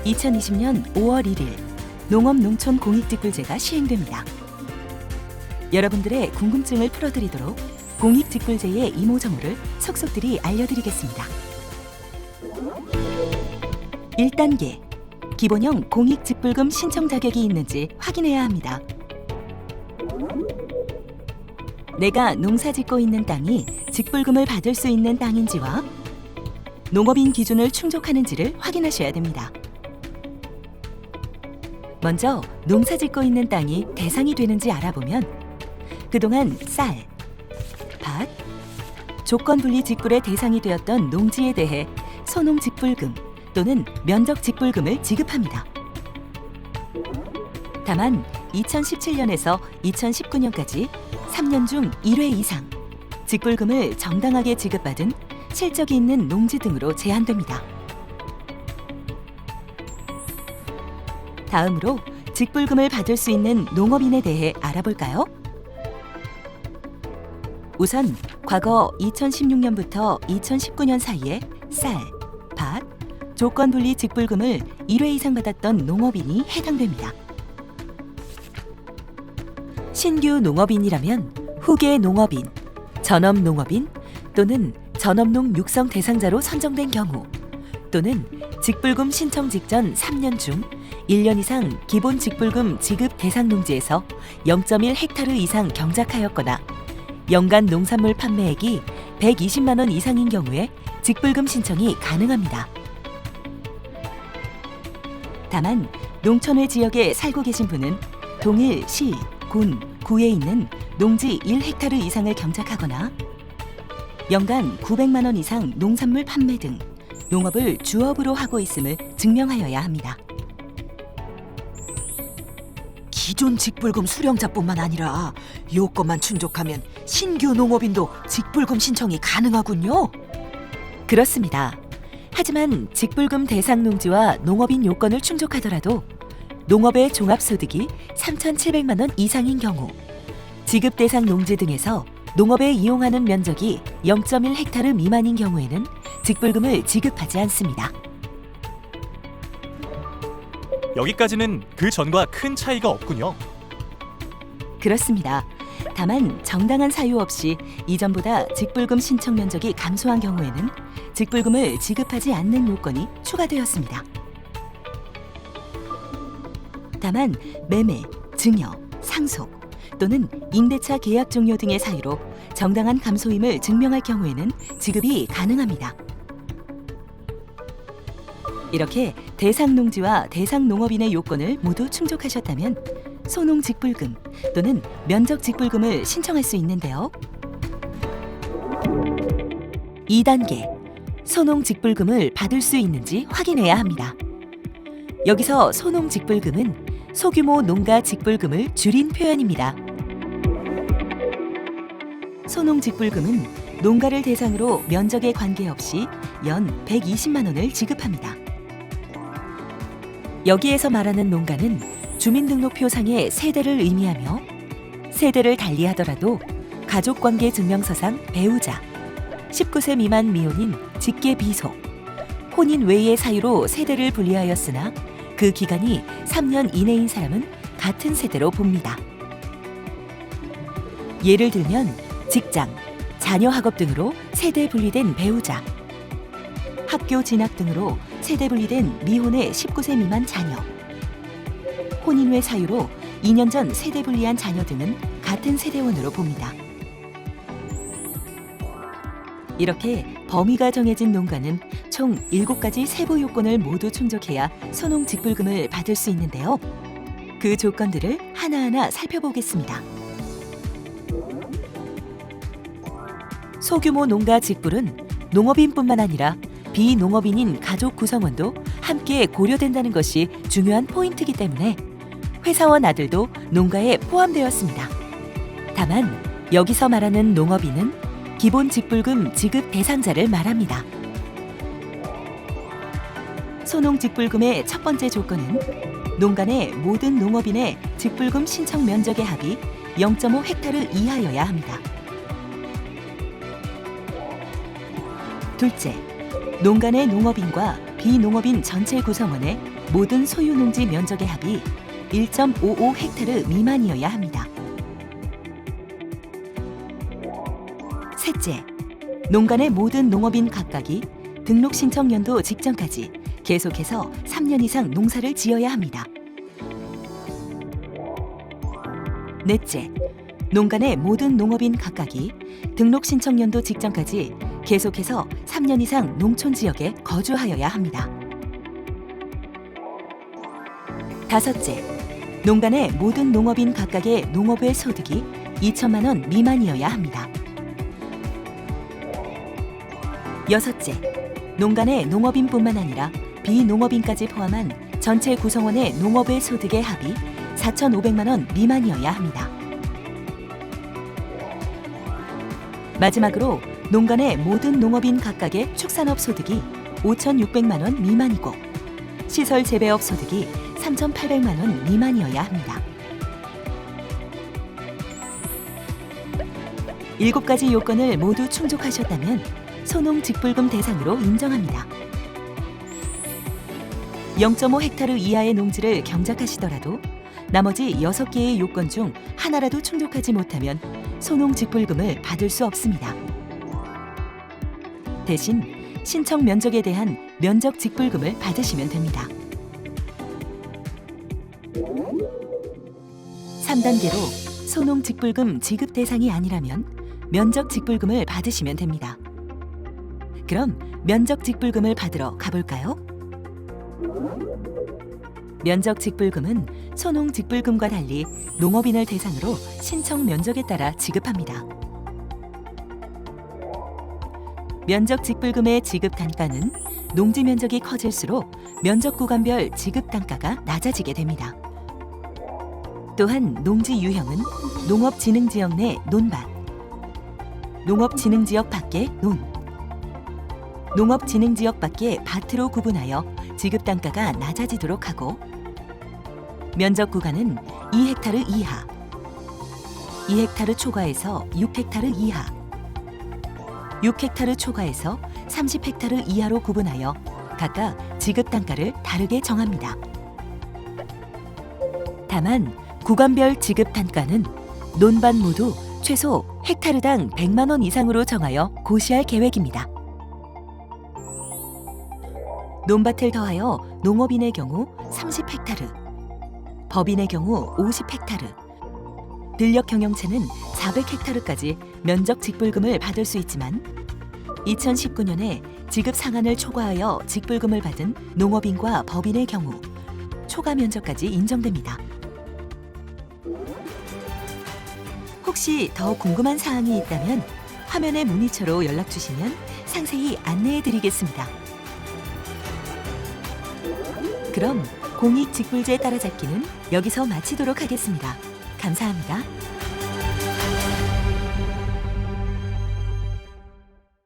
2020년 5월 1일 농업농촌공익직불제가 시행됩니다. 여러분들의 궁금증을 풀어드리도록 공익직불제의 이모저모를 속속들이 알려드리겠습니다. 1단계, 기본형 공익직불금 신청 자격이 있는지 확인해야 합니다. 내가 농사짓고 있는 땅이 직불금을 받을 수 있는 땅인지와 농업인 기준을 충족하는지를 확인하셔야 됩니다. 먼저 농사짓고 있는 땅이 대상이 되는지 알아보면 그동안 쌀, 밭, 조건분리 직불의 대상이 되었던 농지에 대해 소농직불금 또는 면적직불금을 지급합니다. 다만 2017년에서 2019년까지 3년 중 1회 이상 직불금을 정당하게 지급받은 실적이 있는 농지 등으로 제한됩니다. 다음으로 직불금을 받을 수 있는 농업인에 대해 알아볼까요? 우선 과거 2016년부터 2019년 사이에 쌀, 밭, 조건분리 직불금을 1회 이상 받았던 농업인이 해당됩니다. 신규 농업인이라면 후계 농업인, 전업농업인 또는 전업농 육성 대상자로 선정된 경우 또는 직불금 신청 직전 3년 중 1년 이상 기본 직불금 지급 대상 농지에서 0.1헥타르 이상 경작하였거나 연간 농산물 판매액이 120만 원 이상인 경우에 직불금 신청이 가능합니다. 다만 농촌의 지역에 살고 계신 분은 동일 시, 군, 구에 있는 농지 1헥타르 이상을 경작하거나 연간 900만 원 이상 농산물 판매 등 농업을 주업으로 하고 있음을 증명하여야 합니다. 기존 직불금 수령자뿐만 아니라 요건만 충족하면 신규 농업인도 직불금 신청이 가능하군요. 그렇습니다. 하지만 직불금 대상 농지와 농업인 요건을 충족하더라도 농업의 종합소득이 3,700만 원 이상인 경우 지급 대상 농지 등에서 농업에 이용하는 면적이 0.1헥타르 미만인 경우에는 직불금을 지급하지 않습니다. 여기까지는 그 전과 큰 차이가 없군요. 그렇습니다. 다만 정당한 사유 없이 이전보다 직불금 신청 면적이 감소한 경우에는 직불금을 지급하지 않는 요건이 추가되었습니다. 다만 매매, 증여, 상속 또는 임대차 계약 종료 등의 사유로 정당한 감소임을 증명할 경우에는 지급이 가능합니다. 이렇게 대상 농지와 대상 농업인의 요건을 모두 충족하셨다면 소농직불금 또는 면적직불금을 신청할 수 있는데요. 2단계, 소농직불금을 받을 수 있는지 확인해야 합니다. 여기서 소농직불금은 소규모 농가 직불금을 줄인 표현입니다. 소농직불금은 농가를 대상으로 면적에 관계없이 연 120만 원을 지급합니다. 여기에서 말하는 농가는 주민등록표상의 세대를 의미하며 세대를 달리하더라도 가족관계증명서상 배우자, 19세 미만 미혼인 직계 비속, 혼인 외의 사유로 세대를 분리하였으나 그 기간이 3년 이내인 사람은 같은 세대로 봅니다. 예를 들면 직장, 자녀 학업 등으로 세대 분리된 배우자, 학교 진학 등으로 세대 분리된 미혼의 19세 미만 자녀, 혼인 외 사유로 2년 전 세대 분리한 자녀 등은 같은 세대원으로 봅니다. 이렇게 범위가 정해진 농가는 총 7가지 세부 요건을 모두 충족해야 소농직불금을 받을 수 있는데요. 그 조건들을 하나하나 살펴보겠습니다. 소규모 농가 직불은 농업인뿐만 아니라 비농업인인 가족 구성원도 함께 고려된다는 것이 중요한 포인트이기 때문에 회사원 아들도 농가에 포함되었습니다. 다만 여기서 말하는 농업인은 기본 직불금 지급 대상자를 말합니다. 소농직불금의 첫 번째 조건은 농가 내 모든 농업인의 직불금 신청 면적의 합이 0.5헥타르 이하여야 합니다. 둘째, 농가 내 농업인과 비농업인 전체 구성원의 모든 소유 농지 면적의 합이 1.55 헥타르 미만이어야 합니다. 셋째, 농간의 모든 농업인 각각이 등록 신청 연도 직전까지 계속해서 3년 이상 농사를 지어야 합니다. 넷째, 농간의 모든 농업인 각각이 등록 신청 연도 직전까지 계속해서 3년 이상 농촌 지역에 거주하여야 합니다. 다섯째, 농간의 모든 농업인 각각의 농업의 소득이 2천만 원 미만이어야 합니다. 여섯째, 농간의 농업인뿐만 아니라 비농업인까지 포함한 전체 구성원의 농업의 소득의 합이 4,500만 원 미만이어야 합니다. 마지막으로 농간의 모든 농업인 각각의 축산업 소득이 5,600만 원 미만이고 시설 재배업 소득이 3,800만 원 미만이어야 합니다. 7가지 요건을 모두 충족하셨다면 소농직불금 대상으로 인정합니다. 0.5 헥타르 이하의 농지를 경작하시더라도 나머지 6개의 요건 중 하나라도 충족하지 못하면 소농직불금을 받을 수 없습니다. 대신 신청 면적에 대한 면적직불금을 받으시면 됩니다. 3단계로 소농직불금 지급 대상이 아니라면 면적직불금을 받으시면 됩니다. 그럼 면적직불금을 받으러 가볼까요? 면적직불금은 소농직불금과 달리 농업인을 대상으로 신청 면적에 따라 지급합니다. 면적직불금의 지급 단가는 농지 면적이 커질수록 면적 구간별 지급 단가가 낮아지게 됩니다. 또한 농지 유형은 농업진흥지역 내 논밭, 농업진흥지역 밖의 논, 농업진흥지역 밖의 밭으로 구분하여 지급 단가가 낮아지도록 하고 면적 구간은 2헥타르 이하, 2헥타르 초과에서 6헥타르 이하, 6헥타르 초과에서 30헥타르 이하로 구분하여 각각 지급 단가를 다르게 정합니다. 다만 구간별 지급 단가는 논밭 모두 최소 헥타르당 100만 원 이상으로 정하여 고시할 계획입니다. 논밭을 더하여 농업인의 경우 30헥타르, 법인의 경우 50헥타르, 들녘 경영체는 400헥타르까지 면적 직불금을 받을 수 있지만 2019년에 지급 상한을 초과하여 직불금을 받은 농업인과 법인의 경우 초과 면적까지 인정됩니다. 혹시 더 궁금한 사항이 있다면 화면의 문의처로 연락 주시면 상세히 안내해 드리겠습니다. 그럼 공익직불제 따라잡기는 여기서 마치도록 하겠습니다. 감사합니다.